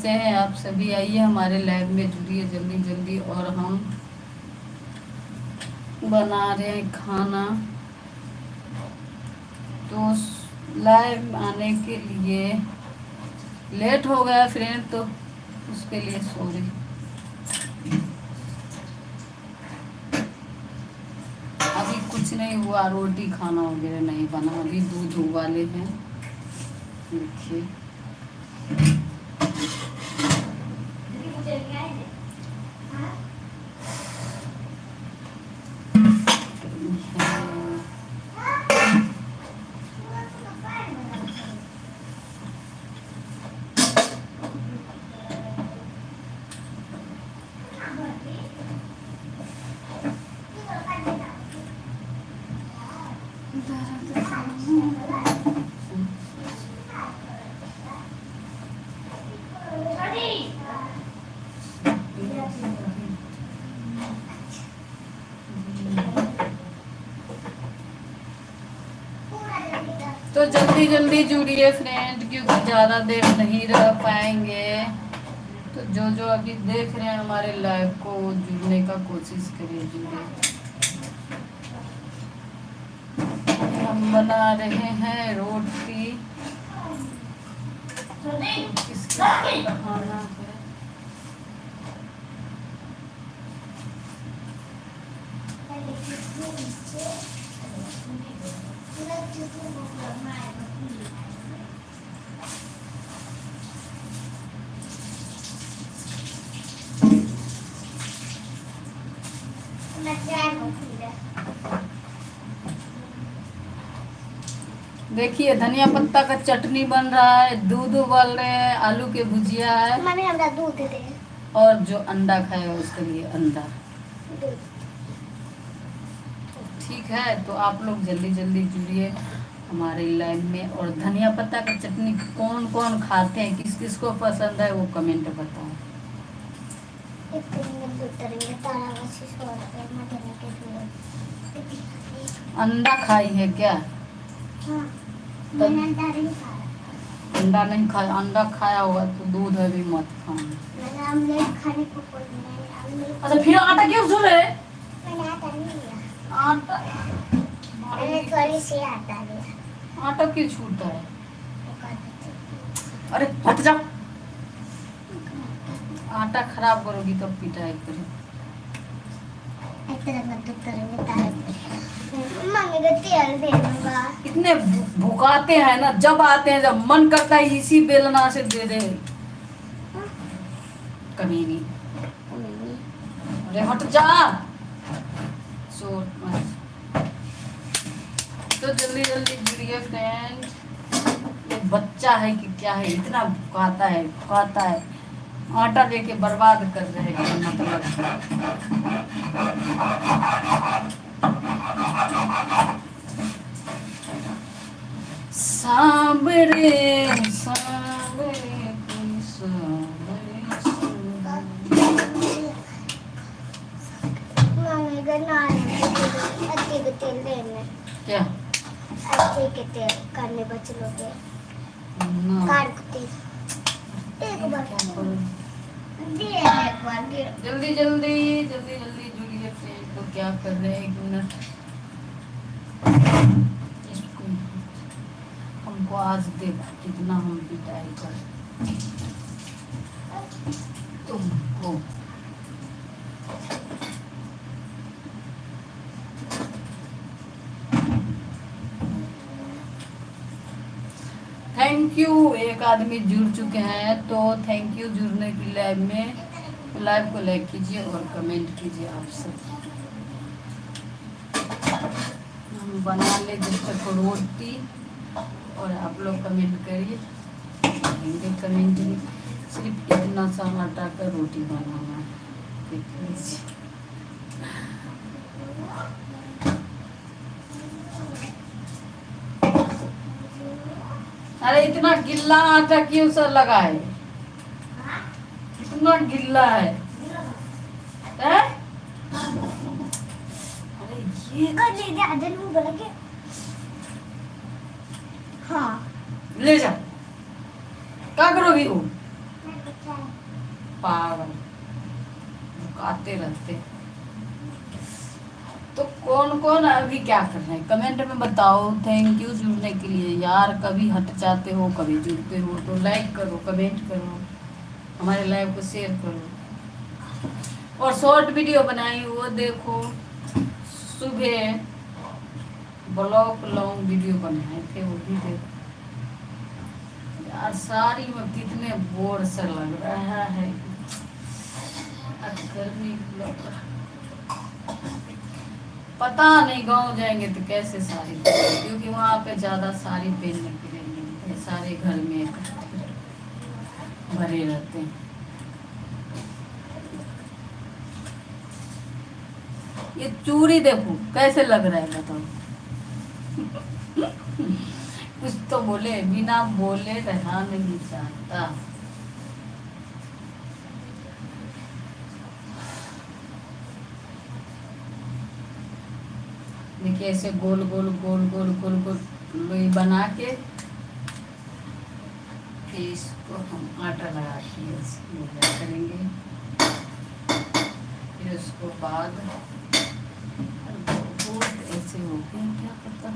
से हैं आप सभी, आइए हमारे लैब में जुड़िए जल्दी जल्दी। और हम बना रहे हैं खाना। तो लाइव आने के लिए लेट हो गया फ्रेंड, तो उसके लिए सॉरी। अभी कुछ नहीं हुआ, रोटी खाना वगैरह नहीं बना, अभी दूध उबाले हैं। देखिए तो जल्दी जल्दी जुड़िए फ्रेंड, क्योंकि ज़्यादा देर नहीं रह पाएंगे। तो जो जो अभी देख रहे हैं हमारे लाइव को, जुड़ने का कोशिश करिए, जुड़िए। हम बना रहे हैं रोटी। किसका खाना है? देखिए धनिया पत्ता का चटनी बन रहा है, दूध उबल रहे हैं, आलू के भुजिया है। मम्मी हमरा दूध दे दे। और जो अंडा खाएगा उसके लिए अंडा। ठीक है, तो आप लोग जल्दी जल्दी जुड़िए हमारे लाइव में। और धनिया पत्ता का चटनी कौन कौन खाते हैं, किस किस को पसंद है, वो कमेंट बताओ। अंडा खाई है क्या? हाँ, मैंने अंडा नहीं खाया। अंडा नहीं खाया? अंडा खाया होगा तो दूध अभी मत खाना। मैंने ऑमलेट खाने को बोल दिया। अच्छा फिर आटा क्यों छू रहे? मैंने आटा नहीं लिया। आटा मैंने थोड़ी सी आटा लिया। आटा क्यों छूटता है? अरे हट जा, आटा खराब करोगी तो पिटाई करो। मम्मी को तेल दे दूंगा। इतने भुकाते हैं ना, जब आते हैं जब मन करता है इसी बेलना से दे दे। कमीनी, अरे हट जा। तो जल्दी जल्दी जुड़िए फ्रेंड। ये बच्चा है कि क्या है, इतना भुकाता है। आटा लेके बर्बाद कर रहे हैं, मतलब। सांबरे सांबरे कोई सांबरे मम्मी को अच्छे के तेल देने। क्या? अच्छे के तेल करने बच्चों के कार को तेल। एक बार जल्दी जल्दी जुड़िए फ्रेंड। तो क्या कर रहे हैं, 1 मिनट। हमको आज देखो कितना हम पिटाई कर तुमको। थैंक यू, एक आदमी जुड़ चुके हैं, तो थैंक यू जुड़ने की लाइव में। लाइव को लाइक कीजिए और कमेंट कीजिए आप सब। हम बना ले जब तक रोटी, और आप लोग कमेंट करिए। कमेंट नहीं, सिर्फ इतना सा आटा का रोटी बनाना है। देख लीजिए। अरे इतना गिल्ला आटा क्यों सर लगा है? इतना गिल्ला है? अरे ये हाँ ले जा, क्या करोगी वो? पागल आते रहते। तो कौन कौन अभी क्या कर रहे हैं कमेंट में बताओ। थैंक यू जुड़ने के लिए यार। कभी हट जाते हो कभी जुड़ते हो, तो लाइक करो, कमेंट करो, हमारे लाइव को शेयर करो। और शॉर्ट वीडियो बनाई वो देखो, सुबह ब्लॉग लॉन्ग वीडियो बनाए थे वो भी देखो। यार साड़ी में कितने बोर सा लग रहा है, गर्मी लग रहा। पता नहीं गांव जाएंगे तो कैसे साड़ी पहनेंगे, क्योंकि वहाँ पे ज्यादा साड़ी पहनने के लिए मिलते हैं, सारे घर में भरे रहते हैं। ये चूड़ी देखो कैसे लग रहा है बताओ। कुछ तो बोले, बिना बोले रहना नहीं चाहता। देखिए ऐसे गोल गोल गोल गोल गोल गोल लोई बना के फिर इसको हम आटा लगा के करेंगे। फिर उसको बाद ऐसे हो गया क्या पता,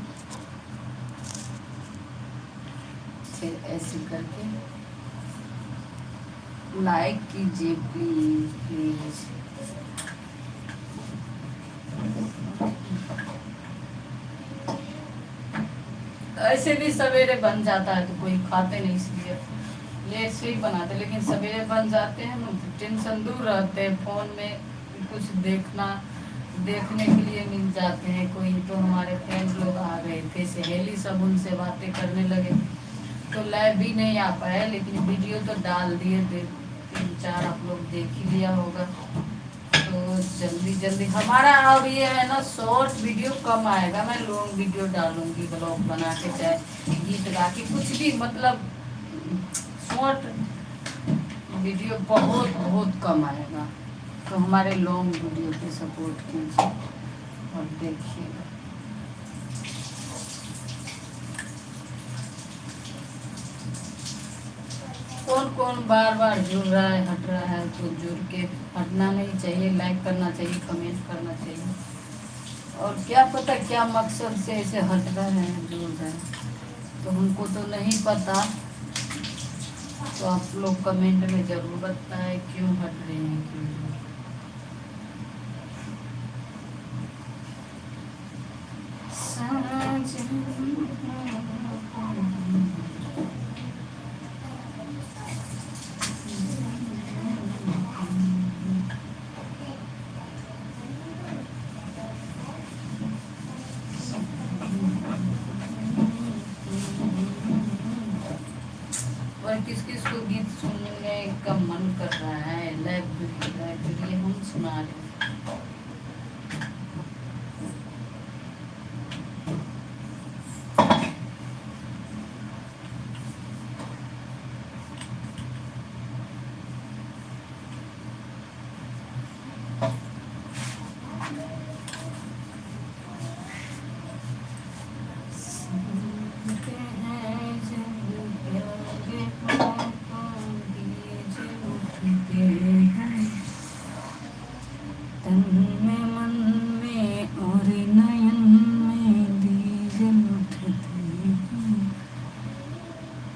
फिर ऐसे करके लाइक कीजिए प्लीज प्लीज। ऐसे भी सवेरे बन जाता है तो कोई खाते नहीं, इसलिए लेट से ही बनाते, लेकिन सवेरे बन जाते हैं ना तो टेंशन दूर रहते हैं। फोन में कुछ देखने के लिए मिल जाते हैं। कोई तो हमारे फ्रेंड लोग आ गए थे, सहेली सब, उनसे बातें करने लगे तो लाइव भी नहीं आ पाया, लेकिन वीडियो तो डाल दिए थे, 3-4 आप लोग देख ही लिया होगा। तो जल्दी जल्दी हमारा अब ये है ना, शॉर्ट वीडियो कम आएगा, मैं लॉन्ग वीडियो डालूंगी, ब्लॉग बना के चाहे गीत गा के कुछ भी, मतलब शॉर्ट वीडियो बहुत बहुत कम आएगा। तो हमारे लॉन्ग वीडियो पे सपोर्ट कीजिए और देखिएगा। कौन कौन बार बार जुड़ रहा है हट रहा है, तो जुड़ के हटना नहीं चाहिए, लाइक करना चाहिए, कमेंट करना चाहिए। और क्या पता क्या मकसद से ऐसे हट रहे हैं जुड़ रहे हैं, तो हमको तो नहीं पता। तो आप लोग कमेंट में जरूर बताएं क्यों हट रहे हैं, क्यों नहीं। और किस किस को गीत सुनने का मन कर रहा है, लाइब्रेरी हम सुना रहे हैं।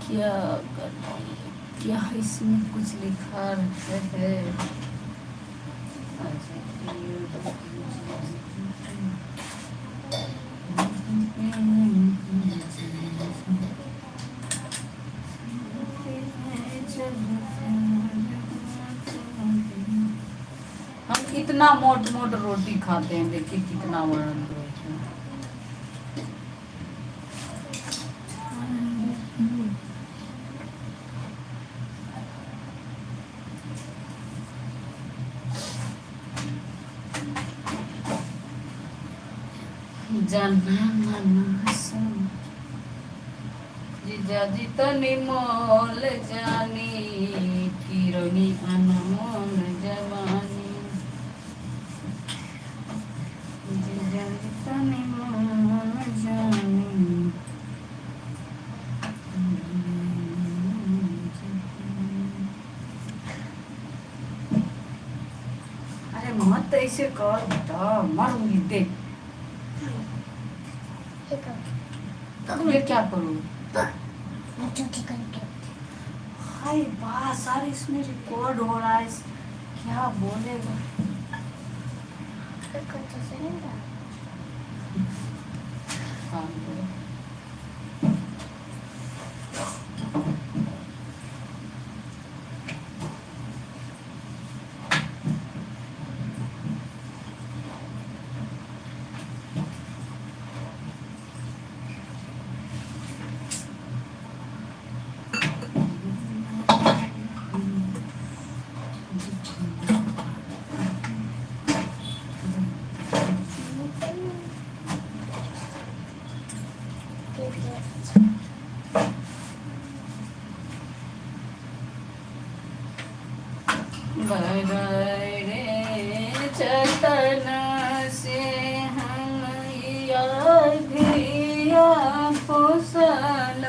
क्या क्या इसमें कुछ लिखा है। हम इतना मोट मोट रोटी खाते हैं, देखिए कितना वजन है। जीजाजी तनी मोल जानी किरणी अनमोल जवानी। जीजाजी तनी मोल जानी। मत ऐसे कर बेटा, मारूंगी देख। ये क्या करूँ? हाय वाह, सारे इसमें रिकॉर्ड हो रहा है, क्या बोलेगा? काम करो। रे चतन से हम यादिया पोसल,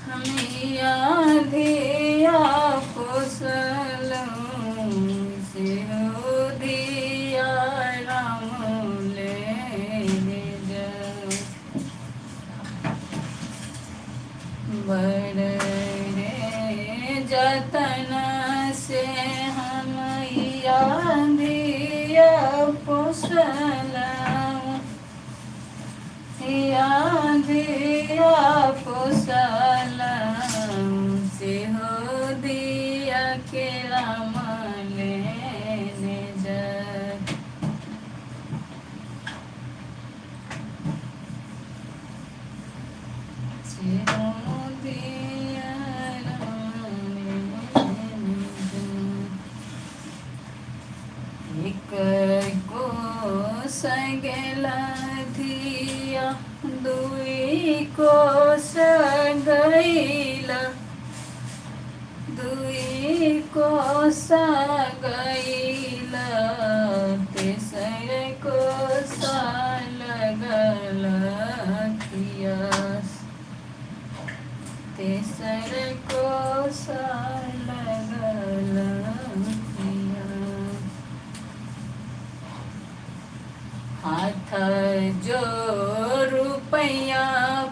हम यादिया पोसल से दिया राम ले जा। बड़े जतन से हम यादिया पोसल, यादिया पोसल से हो दिया के राम लेने जा। से हो दिया एक को सगला धिया, दुई को सगैला, दुई को सगैला, तेसर को लगल खियास, तेसर को लगल खियास। हाथ जो रुपया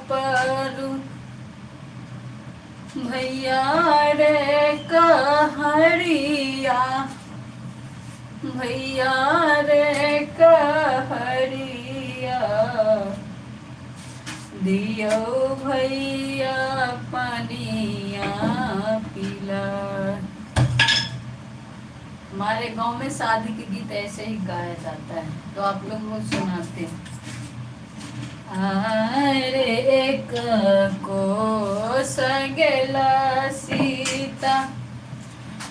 परू भैया रे कहरिया, भैया रे कहरिया, दियो भैया पानिया पीला। हमारे गांव में शादी के गीत ऐसे ही गाया जाता है, तो आप लोग रोज सुनाते हैं। अरे एक को सगला सीता,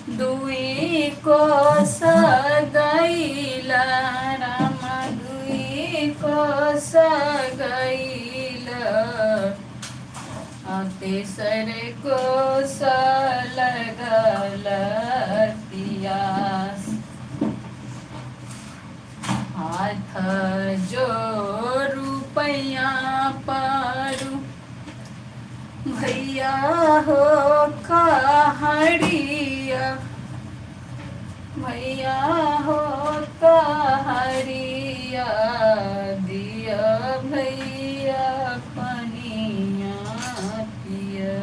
दुई को सगैला राम, दुई को सगैला, तेसर को लगल पियास। हाथ जो रुपया पारू भैया हो कहरिया, भैया हो कहरिया, दिया भैया पनिया पिया।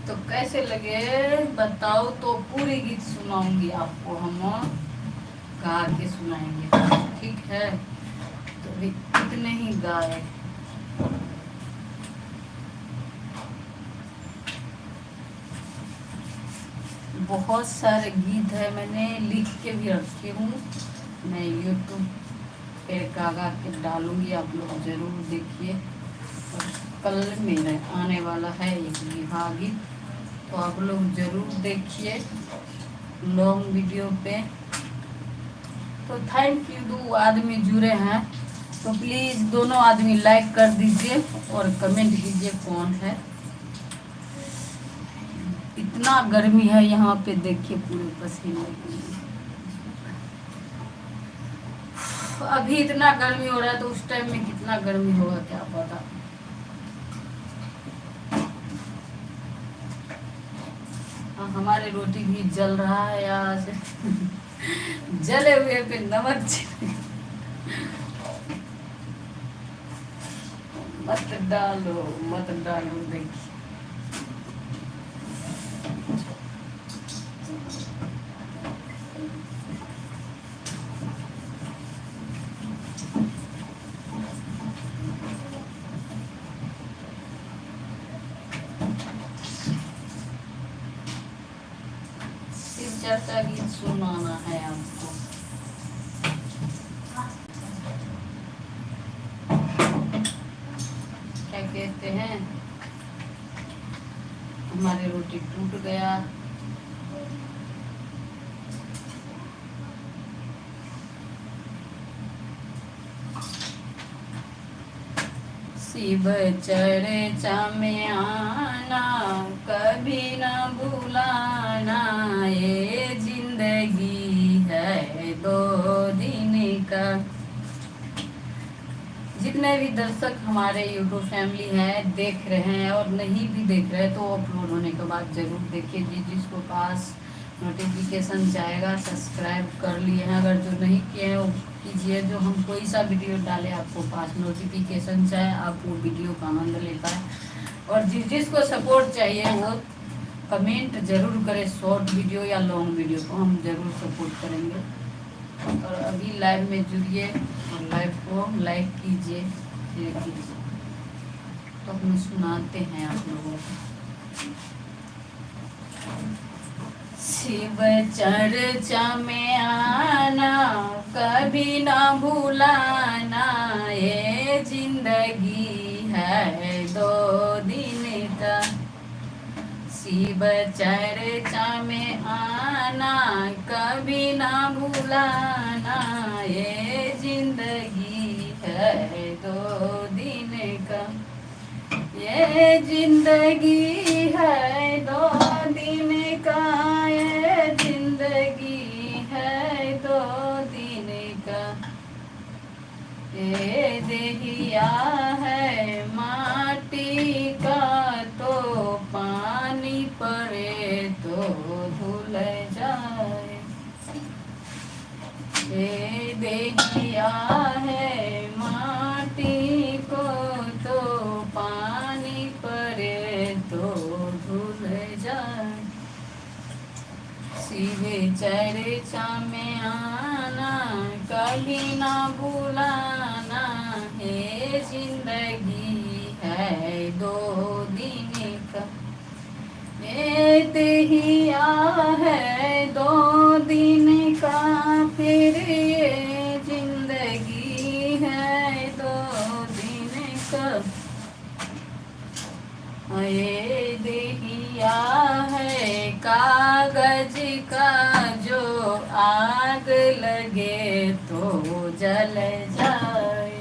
तो कैसे लगे बताओ, तो पूरी गीत सुनाऊंगी आपको, हम गा के सुनाएंगे, ठीक है? तो इतने ही गाए। बहुत सारे गीत है, मैंने लिख के भी रखे हूँ, मैं यूट्यूब पे गा के डालूंगी, आप लोग जरूर देखिए। कल मेरा आने वाला है एक विवाह गीत, तो आप लोग जरूर देखिए लॉन्ग वीडियो पे। तो थैंक यू, 2 आदमी जुड़े हैं, तो प्लीज़ दोनों आदमी लाइक कर दीजिए और कमेंट कीजिए कौन है। इतना गर्मी है यहाँ पे, देखिए पूरे पसीने। अभी इतना गर्मी हो रहा है, तो उस टाइम में कितना गर्मी होगा क्या पता। हमारे रोटी भी जल रहा है आज। जले हुए पे नमक मत डालो, मत डालो। देखिए शिव चर्चा गीत सुनाना है आपको। क्या कहते हैं, हमारी रोटी टूट गया। शिव चर्चा में आना, कभी न भुलाना, ये जिंदगी है 2 दिन का। जितने भी दर्शक हमारे YouTube फैमिली है देख रहे हैं और नहीं भी देख रहे तो अपलोड होने के बाद जरूर देखिए। जिसको पास नोटिफिकेशन जाएगा सब्सक्राइब कर लिए हैं, अगर जो नहीं किए हैं वो कीजिए। जो हम कोई सा वीडियो डाले आपको पास नोटिफिकेशन जाए, आप वो वीडियो का आनंद ले पाए। और जिसको सपोर्ट चाहिए वो कमेंट जरूर करें, शॉर्ट वीडियो या लॉन्ग वीडियो को हम जरूर सपोर्ट करेंगे। और अभी लाइव में जुड़िए और लाइव को लाइक कीजिए, शेयर कीजिए। तो हम सुनाते हैं आप लोगों को। शिव चर्चा में आना, कभी ना भूलाना, ये जिंदगी है 2 दिन का। शिव चर्चा में आना, कभी ना भूलाना, ये जिंदगी है 2 दिन का। ये जिंदगी है 2 दिन का, ये जिंदगी है 2 दिन का। ये देहिया है माटी का, तो पानी पड़े तो धुल जाए। ये देहिया है माटी को, तो पानी पड़े तो धुल जाए। शिव चर्चा में आना, कभी ना भूलाना, ये जिंदगी है 2 दिन का। ये देहिया है 2 दिन का, फिर ये जिंदगी है 2 दिन का। ये देहिया है कागज का, जो आग लगे तो जल जाए।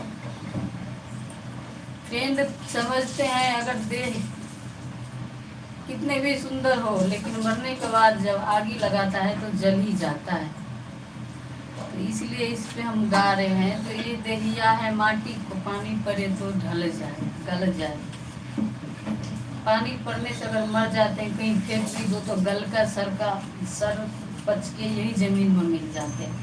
फ्रेंड समझते हैं अगर देह कितने भी सुंदर हो, लेकिन मरने के बाद जब आग लगाता है तो जल ही जाता है। तो इसलिए इस पे हम गा रहे हैं। तो ये देहिया है माटी को, पानी पड़े तो ढल जाए, गल जाए। पानी पड़ने से अगर मर जाते हैं, कहीं फेंक भी दो तो गल का सर पच के यही जमीन में मिल जाते हैं।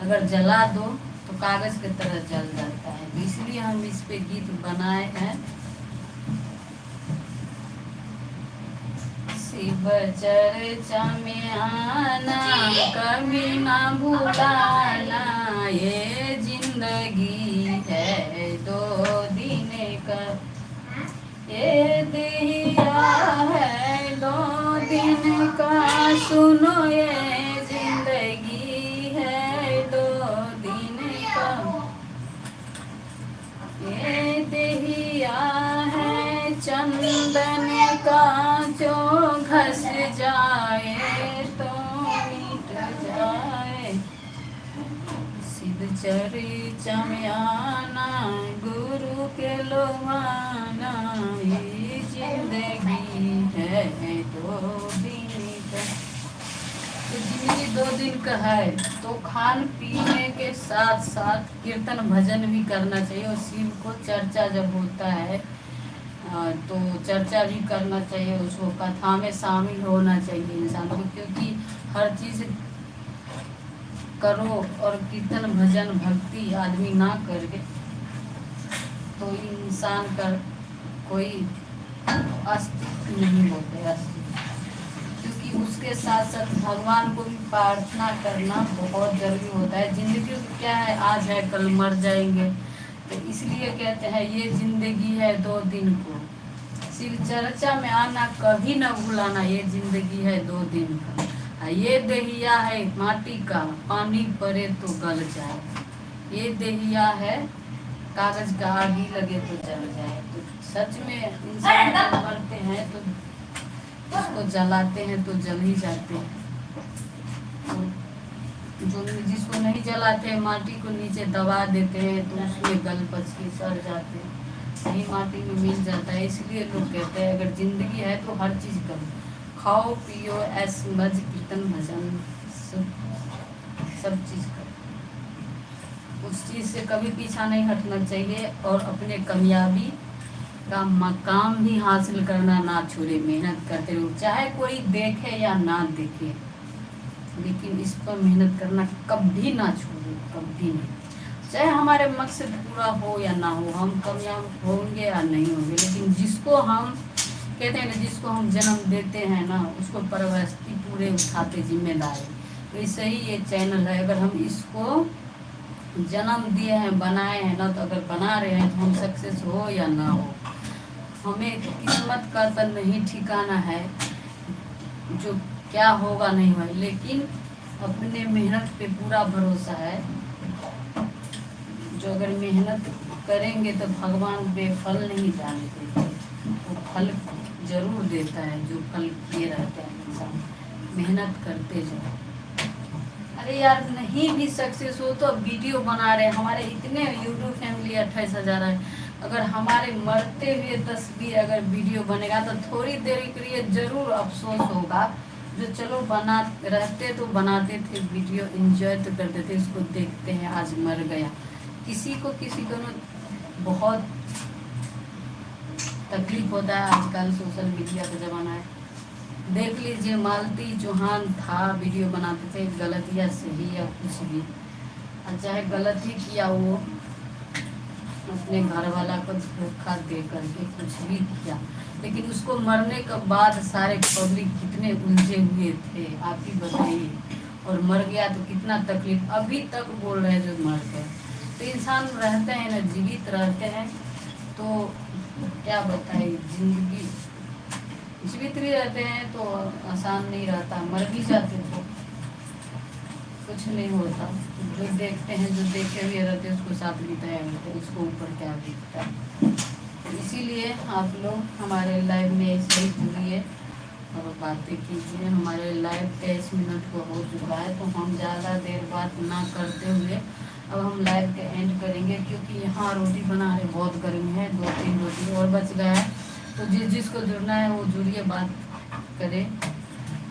अगर जला दो तो कागज की तरह जल जाता है। तो इसलिए हम इस पे गीत बनाए हैं। शिव चर्चा में आना, कभी ना भूलाना, ये जिंदगी है 2 दिन का। ये दिया है 2 दिन का, सुनो ये जिंदगी है 2 दिन का। ये दिया है चंदन का, जो घस जाए तो मिट जाए। शिव चर्चा में आना, गुरु के लोहाना, ये जिंदगी है 2 दिन का। तो जिंदगी 2 दिन का है, तो खान पीने के साथ साथ कीर्तन भजन भी करना चाहिए। और शिव को चर्चा जब होता है तो चर्चा भी करना चाहिए, उसको कथा में शामिल होना चाहिए इंसान को, क्योंकि हर चीज़ करो और कीर्तन भजन भक्ति आदमी ना करके तो इंसान का कोई अस्तित्व नहीं होता है, क्योंकि उसके साथ साथ भगवान को भी प्रार्थना करना बहुत जरूरी होता है। जिंदगी क्या है, आज है कल मर जाएंगे, तो इसलिए कहते हैं ये जिंदगी है 2 दिन को, शिव चर्चा में आना कभी न भूलाना, ये जिंदगी है 2 दिन का, ये देहिया है माटी का, पानी पड़े तो गल जाए, ये देहिया है कागज का, आगी लगे तो जल जाए। तो सच में इंसान जब मरते हैं तो उसको जलाते हैं तो जल ही जाते हैं, जो जिसको नहीं जलाते हैं माटी को नीचे दबा देते हैं तो उसमें गल पच के सड़ जाते हैं, वही माटी में मिल जाता है। इसलिए लोग कहते हैं अगर जिंदगी है तो हर चीज़ करो, खाओ पियो ऐश मज कीर्तन भजन सब चीज़ करो, उस चीज़ से कभी पीछा नहीं हटना चाहिए, और अपने कामयाबी का मकाम भी हासिल करना ना छोड़े, मेहनत करते रहो, चाहे कोई देखे या ना देखे, लेकिन इस पर मेहनत करना कभी ना छोड़े, कभी नहीं, चाहे हमारे मकसद पूरा हो या ना हो, हम कामयाब होंगे या नहीं होंगे, लेकिन जिसको हम कहते हैं ना, जिसको हम जन्म देते हैं ना, उसको परवरिश पूरे उठाते जिम्मेदारी। तो ऐसे ही ये चैनल है, अगर हम इसको जन्म दिए हैं, बनाए हैं ना, तो अगर बना रहे हैं तो हम सक्सेस हो या ना हो, हमें किस्मत का तो नहीं ठिकाना है, जो क्या होगा नहीं होगा, लेकिन अपने मेहनत पे पूरा भरोसा है, जो अगर मेहनत करेंगे तो भगवान बेफल नहीं जाने देते, वो फल जरूर देता है, जो फल किए रहते हैं इंसान, मेहनत करते जाओ। अरे यार नहीं भी सक्सेस हो तो वीडियो बना रहे हैं, हमारे इतने यूट्यूब फैमिली 28,000 है, अगर हमारे मरते हुए तस्वीर अगर वीडियो बनेगा तो थोड़ी देर के लिए जरूर अफसोस होगा, जो चलो बना रहते तो बनाते थे वीडियो, एंजॉय तो करते थे, इसको देखते हैं आज मर गया, किसी को ना बहुत तकलीफ होता है। आजकल सोशल मीडिया का ज़माना है, देख लीजिए मालती चौहान था, वीडियो बनाते थे, गलत या सही या कुछ भी, चाहे गलत ही किया, वो अपने घर वाला को धोखा दे करके कुछ भी किया, लेकिन उसको मरने के बाद सारे पब्लिक कितने उलझे हुए थे, आप ही बताइए, और मर गया तो कितना तकलीफ, अभी तक बोल रहे हैं जो मर गए। तो इंसान रहते हैं ना, जीवित रहते हैं तो क्या बताए, जिंदगी जीवित भी रहते हैं तो आसान नहीं रहता, मर भी जाते तो कुछ नहीं होता, जो देखते हैं, जो देखे हुए रहते हैं उसको साथ बिताया होता है, उसको ऊपर क्या दिखता है। तो इसीलिए आप लोग हमारे लाइव में ऐसे ही जुड़िए और बातें कीजिए। हमारे लाइव 23 मिनट को हो चुका है, तो हम ज़्यादा देर बात ना करते हुए अब हम लाइव के एंड करेंगे, क्योंकि यहाँ रोटी बना रहे, बहुत गर्मी है, 2-3 रोटी और बच गया है, तो जिसको जुड़ना है वो जुड़िए, बात करे।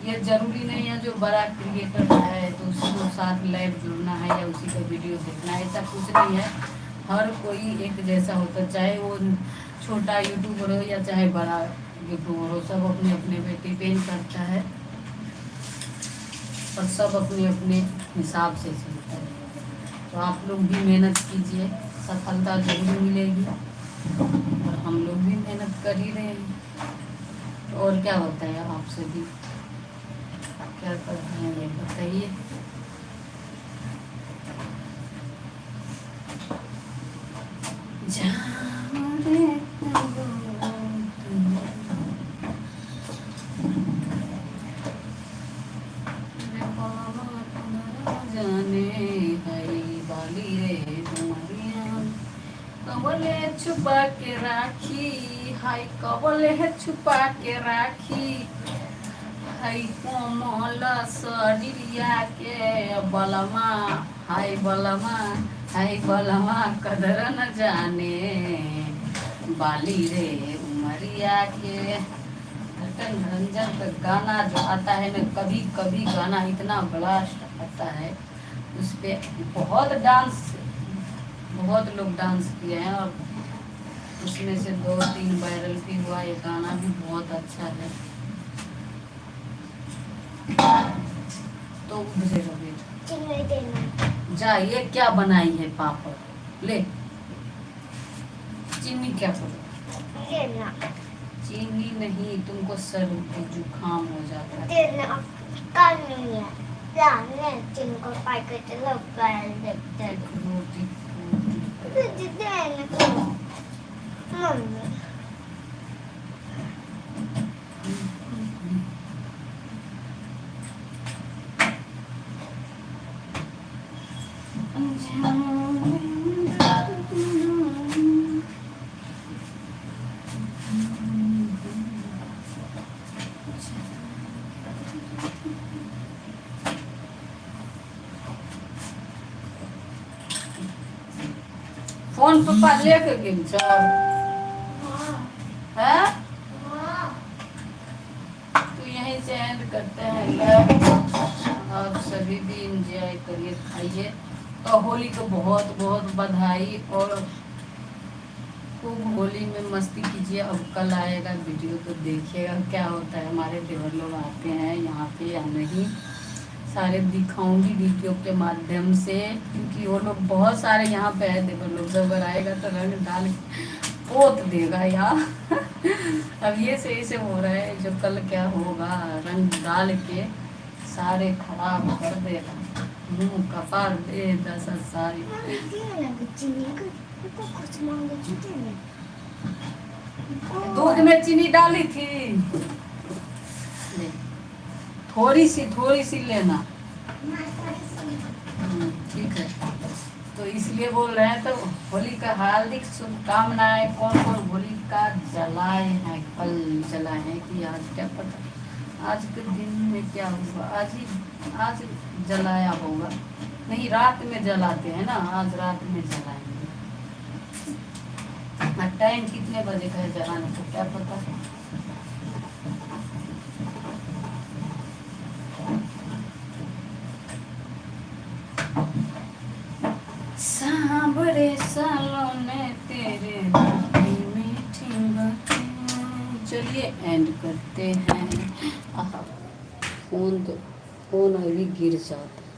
ये ज़रूरी नहीं है जो बड़ा क्रिएटर है तो उसी को साथ लाइव जुड़ना है या उसी का वीडियो देखना है, ऐसा कुछ नहीं है, हर कोई एक जैसा होता, चाहे वो छोटा यूट्यूबर हो या चाहे बड़ा यूट्यूबर हो, सब अपने अपने पे डिपेंड करता है और सब अपने अपने हिसाब से चलता है। तो आप लोग भी मेहनत कीजिए, सफलता जरूर मिलेगी, और हम लोग भी मेहनत कर ही रहे हैं, तो और क्या होता है, आपसे भी क्या करते हैं ये बताइए। कबले छुपा के राखी, हाय कबले छुपा के राखी, हाय कोमल शरीरिया के बलमा, हाय बलमा, हाय बलमा कदर न जाने बाली रे उमरिया के। रंजन का गाना जो आता है ना, कभी कभी गाना इतना ब्लास्ट आता है, उस पर बहुत लोग डांस किए हैं, और उसमें से 2-3 वायरल भी हुआ। ये गाना भी बहुत अच्छा है। तो मुझे लगे चीनी देना। जा, ये क्या बनाई है पापड़? ले चीनी क्या करो? देना। चीनी नहीं, तुमको सर्दी जुकाम हो जाता है। देना कान नहीं है। लाने जिनको पैकेट लग गए देखते। रोटी तुझे देना तो मम्मी। फोन पप्पा लेके गेल छ है? तो यहीं से एंड करते हैं। आप सभी भी इंजॉय करिए, खाइए। और होली को बहुत बहुत बधाई। और खूब होली में मस्ती कीजिए। अब कल आएगा वीडियो तो देखिएगा क्या होता है। हमारे देवर लोग आते हैं यहाँ पे या नहीं, सारे दिखाऊंगी वीडियो के माध्यम से, क्योंकि वो लोग बहुत सारे यहाँ पे है देवर लोग। जब आएगा तो रंग डाल पोत देगा यार। अब ये सही से हो रहा है, जो कल क्या होगा रंग डाल के सारे खराब कर देगा। मुँह कपार दे दस सारी। दूध में चीनी डाली थी, थोड़ी सी लेना। ठीक है, तो इसलिए बोल रहे हैं। तो होली का हार्दिक शुभकामनाएं। कौन कौन होली का जलाए हैं, कल जलाए हैं कि आज, क्या पता आज के दिन में क्या होगा। आज जलाया होगा, नहीं रात में जलाते हैं ना, आज रात में जलाएंगे। टाइम कितने बजे का है जलाने को क्या पता। सांबरे सालों ने तेरे मीठी बातें। चलिए एंड करते हैं। फोन अभी गिर जाता है।